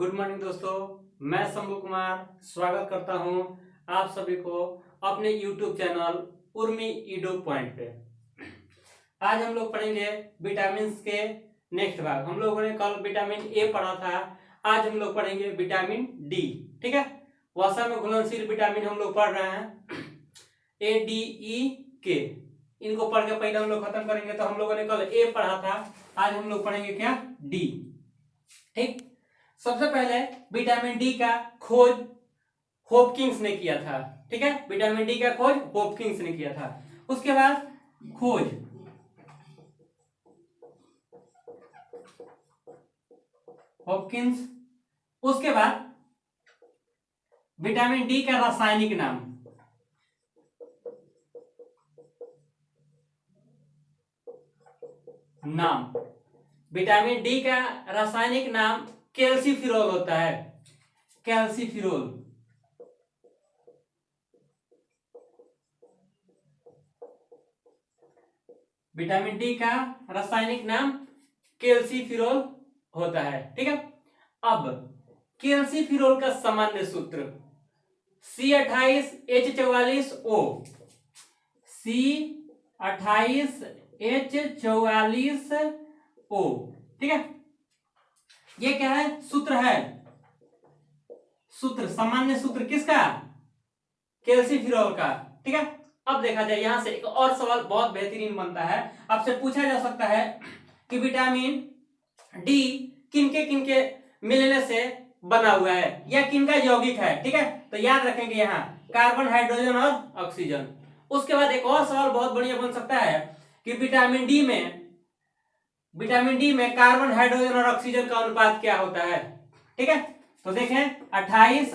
Good morning दोस्तों, मैं शंभू कुमार स्वागत करता हूं आप सभी को अपने यूट्यूब चैनल उर्मी ईडो पॉइंट पे। आज हम लोग पढ़ेंगे विटामिन के नेक्स्ट भाग। हम लोगों ने कल विटामिन ए पढ़ा था, आज हम लोग पढ़ेंगे विटामिन डी। ठीक है, वसा में घुलनशील विटामिन हम लोग पढ़ रहे हैं ए डी ई के। इनको पढ़ के पहले हम लोग खत्म करेंगे। तो हम लोगों ने कल ए पढ़ा था, आज हम लोग पढ़ेंगे क्या, डी। ठीक, सबसे पहले विटामिन डी का खोज होपकिंस ने किया था। ठीक है, विटामिन डी का खोज होपकिंस ने किया था। उसके बाद खोज होपकिंस, उसके बाद विटामिन डी का रासायनिक नाम विटामिन डी का रासायनिक नाम कैल्सीफिरोल होता है। कैल्सीफिरोल। विटामिन डी का रासायनिक नाम कैल्सीफिरोल होता है। ठीक है, अब कैल्सीफिरोल का सामान्य सूत्र C28H44O। C28H44O। ठीक है, ये क्या है, सूत्र है। सूत्र, सामान्य सूत्र किसका, कैल्सीफिरोल का। ठीक है, अब देखा जाए यहां से एक और सवाल बहुत बेहतरीन बनता है। आपसे पूछा जा सकता है कि विटामिन डी किनके किनके मिलने से बना हुआ है या किनका यौगिक है। ठीक है, तो याद रखेंगे यहाँ कार्बन, हाइड्रोजन और ऑक्सीजन। उसके बाद एक और सवाल बहुत बढ़िया बन सकता है कि विटामिन डी में कार्बन, हाइड्रोजन और ऑक्सीजन का अनुपात क्या होता है। ठीक है, तो देखें 28,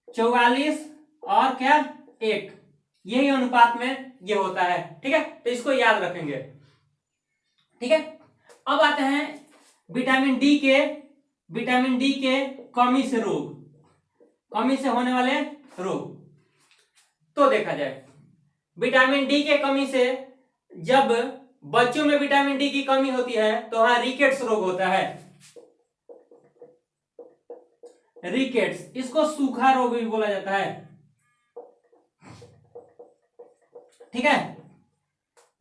44 और क्या 1, यही अनुपात में ये होता है। ठीक है, तो इसको याद रखेंगे। ठीक है, अब आते हैं विटामिन डी के कमी से होने वाले रोग। तो देखा जाए विटामिन डी के कमी से, जब बच्चों में विटामिन डी की कमी होती है तो वहां रिकेट्स रोग होता है। रिकेट्स, इसको सूखा रोग भी बोला जाता है। ठीक है,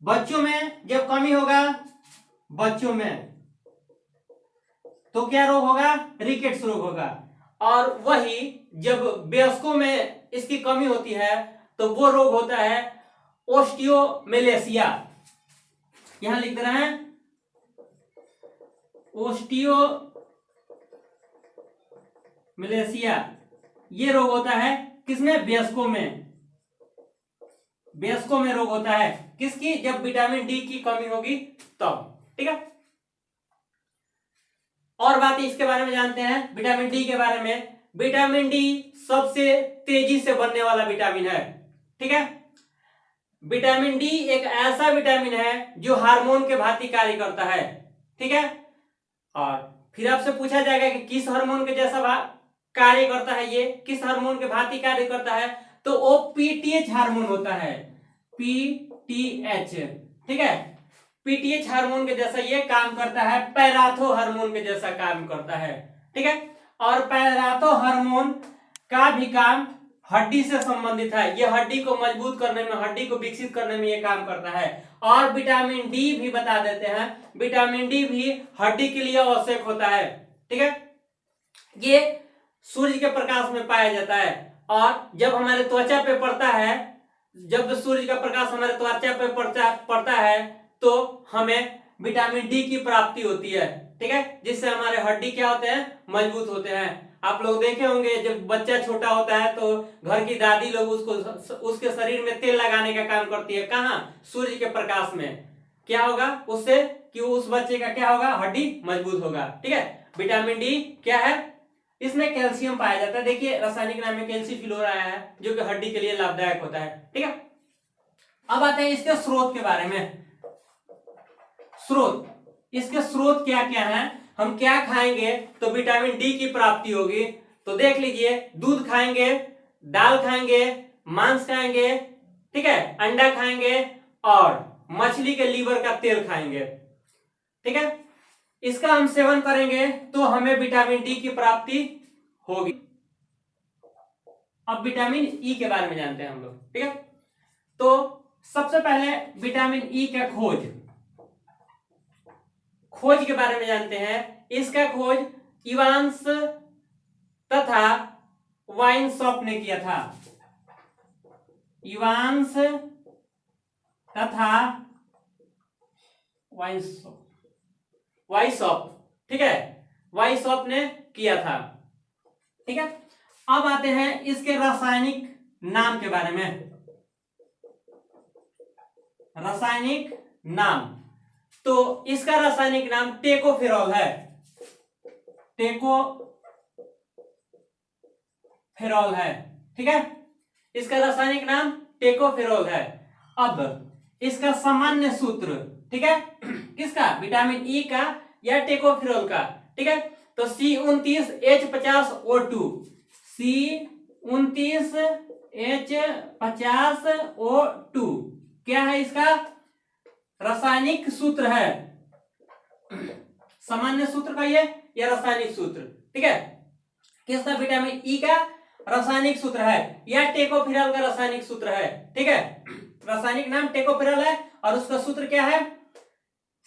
बच्चों में जब कमी होगा, बच्चों में तो क्या रोग होगा, रिकेट्स रोग होगा। और वही जब वयस्कों में इसकी कमी होती है तो वो रोग होता है ओस्टियोमेलेसिया। यहां लिख दे रहे हैं ओस्टियोमेलेसिया। ये रोग होता है किसमें, वयस्कों में रोग होता है। किसकी, जब विटामिन डी की कमी होगी तब। ठीक है, और बात इसके बारे में जानते हैं, विटामिन डी के बारे में। विटामिन डी सबसे तेजी से बनने वाला विटामिन है। ठीक है, विटामिन डी एक ऐसा विटामिन है जो हार्मोन के भांति कार्य करता है। ठीक है, और फिर आपसे पूछा जाएगा कि किस हार्मोन के जैसा कार्य करता है, ये किस हार्मोन के भांति कार्य करता है, तो वो पीटीएच हार्मोन होता है। पीटीएच। ठीक है, पीटीएच हार्मोन के जैसा ये काम करता है, पैराथो हार्मोन के जैसा काम करता है। ठीक है, और पैराथो हार्मोन का भी काम हड्डी से संबंधित है। ये हड्डी को मजबूत करने में, हड्डी को विकसित करने में ये काम करता है। और विटामिन डी भी बता देते हैं, विटामिन डी भी हड्डी के लिए आवश्यक होता है। ठीक है, ये सूर्य के प्रकाश में पाया जाता है। और जब हमारे त्वचा पे पड़ता है, जब सूर्य का प्रकाश हमारे त्वचा पे पड़ता है तो हमें विटामिन डी की प्राप्ति होती है। ठीक है, जिससे हमारे हड्डी क्या होते हैं, मजबूत होते हैं। आप लोग देखे होंगे जब बच्चा छोटा होता है तो घर की दादी लोग उसके शरीर में तेल लगाने का काम करती है। कहाँ, सूर्य के प्रकाश में। क्या होगा उससे, कि उस बच्चे का क्या होगा, हड्डी मजबूत होगा। ठीक है, विटामिन डी क्या है, इसमें कैल्शियम पाया जाता है। देखिए रासायनिक नाम में कैल्सीफिलोर आया है, जो कि हड्डी के लिए लाभदायक होता है। ठीक है, अब आते हैं इसके स्रोत के बारे में। स्रोत, इसके स्रोत क्या क्या हैं, हम क्या खाएंगे तो विटामिन डी की प्राप्ति होगी। तो देख लीजिए, दूध खाएंगे, दाल खाएंगे, मांस खाएंगे, ठीक है, अंडा खाएंगे और मछली के लीवर का तेल खाएंगे। ठीक है, इसका हम सेवन करेंगे तो हमें विटामिन डी की प्राप्ति होगी। अब विटामिन ई के बारे में जानते हैं हम लोग, ठीक है। तो सबसे पहले विटामिन ई का खोज के बारे में जानते हैं। इसका खोज इवांस तथा वाइनसॉप ने किया था। इवांस तथा वाइसॉप, ठीक है, वाइसॉप ने किया था, ठीक है। अब आते हैं इसके रासायनिक नाम के बारे में। रासायनिक नाम, तो इसका रासायनिक नाम टेकोफेरॉल है। टेकोफेरॉल है, ठीक है। इसका रासायनिक नाम टेकोफेरॉल है। अब इसका सामान्य सूत्र, ठीक है, किसका, विटामिन ई का या टेकोफेरॉल का, ठीक है। तो C29H50O2, C29H50O2 क्या है, इसका रासायनिक सूत्र है। सामान्य सूत्र का ये या रासायनिक सूत्र, ठीक है। किसका, विटामिन ई का रासायनिक सूत्र है या टेकोफेरॉल का रासायनिक सूत्र है, ठीक है। रासायनिक नाम टेकोफेरॉल है और उसका सूत्र क्या है,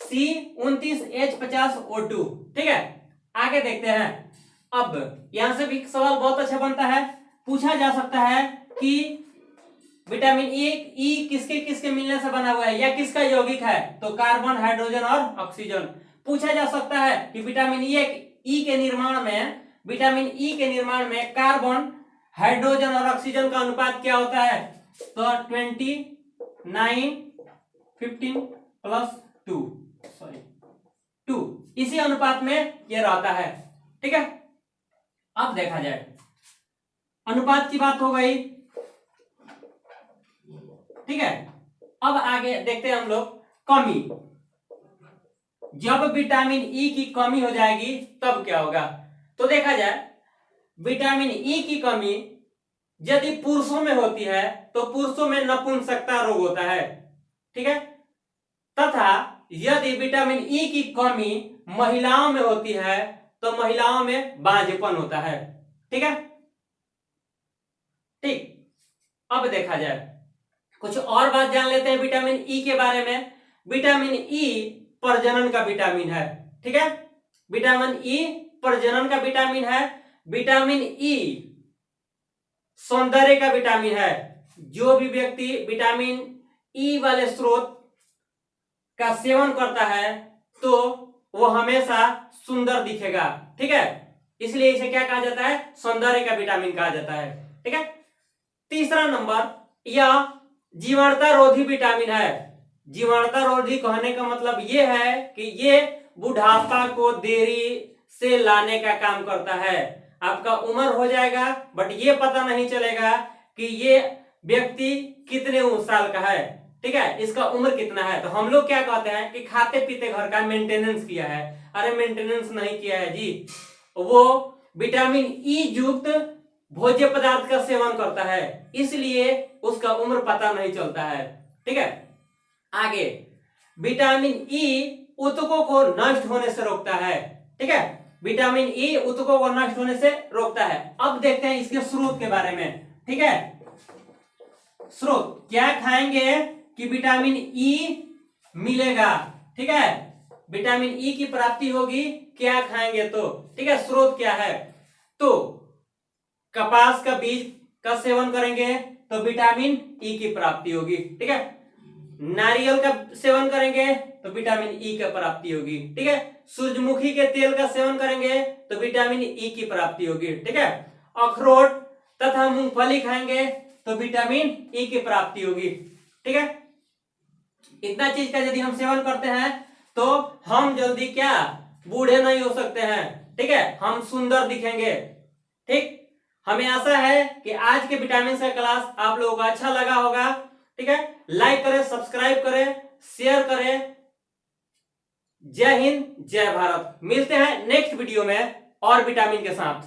C29H50O2, ठीक है। आगे देखते हैं। अब यहां से भी सवाल बहुत अच्छा बनता है, पूछा जा सकता है कि विटामिन ई किसके किसके मिलने से बना हुआ है या किसका यौगिक है, तो कार्बन, हाइड्रोजन और ऑक्सीजन। पूछा जा सकता है कि विटामिन ई के निर्माण में कार्बन, हाइड्रोजन और ऑक्सीजन का अनुपात क्या होता है, तो 29:15+2 इसी अनुपात में यह रहता है, ठीक है। अब देखा जाए, अनुपात की बात हो गई, ठीक है। अब आगे देखते हैं हम लोग कमी। जब विटामिन ई की कमी हो जाएगी तब क्या होगा, तो देखा जाए विटामिन ई की कमी यदि पुरुषों में होती है तो पुरुषों में नपुंसकता रोग होता है, ठीक है। तथा यदि विटामिन ई की कमी महिलाओं में होती है तो महिलाओं में बांझपन होता है, ठीक है, ठीक। अब देखा जाए, कुछ और बात जान लेते हैं विटामिन ई के बारे में। विटामिन ई प्रजनन का विटामिन है, ठीक है। विटामिन ई प्रजनन का विटामिन है। विटामिन ई सौंदर्य का विटामिन है। जो भी व्यक्ति विटामिन ई वाले स्रोत का सेवन करता है तो वो हमेशा सुंदर दिखेगा, ठीक है। इसलिए इसे क्या कहा जाता है, सौंदर्य का विटामिन कहा जाता है, ठीक है। तीसरा नंबर, यह जीवाणुता रोधी विटामिन है। जीवाणुता रोधी कहने का मतलब ये है कि ये बुढ़ापा को देरी से लाने का काम करता है। आपका उम्र हो जाएगा बट ये पता नहीं चलेगा कि ये व्यक्ति कितने साल का है, ठीक है, इसका उम्र कितना है। तो हम लोग क्या कहते हैं कि खाते पीते घर का मेंटेनेंस किया है। अरे मेंटेनेंस नहीं किया है जी, वो विटामिन ई युक्त भोज्य पदार्थ का सेवन करता है, इसलिए उसका उम्र पता नहीं चलता है, ठीक है। आगे, विटामिन ई ऊतकों को नष्ट होने से रोकता है, ठीक है। विटामिन ई ऊतकों को नष्ट होने से रोकता है। अब देखते हैं इसके स्रोत के बारे में, ठीक है। स्रोत क्या खाएंगे कि विटामिन ई मिलेगा, ठीक है, विटामिन ई की प्राप्ति होगी, क्या खाएंगे तो, ठीक है। स्रोत क्या है, तो कपास का बीज का सेवन करेंगे तो विटामिन ई की प्राप्ति होगी, ठीक है। नारियल का सेवन करेंगे तो विटामिन ई की प्राप्ति होगी, ठीक है। सूरजमुखी के तेल का सेवन करेंगे तो विटामिन ई की प्राप्ति होगी, ठीक है। अखरोट तथा मूंगफली खाएंगे तो विटामिन ई की प्राप्ति होगी, ठीक है। इतना चीज का यदि हम सेवन करते हैं तो हम जल्दी क्या बूढ़े नहीं हो सकते हैं, ठीक है, हम सुंदर दिखेंगे, ठीक। हमें आशा है कि आज के विटामिन का क्लास आप लोगों को अच्छा लगा होगा, ठीक है। लाइक करें, सब्सक्राइब करें, शेयर करें। जय हिंद, जय भारत। मिलते हैं नेक्स्ट वीडियो में और विटामिन के साथ।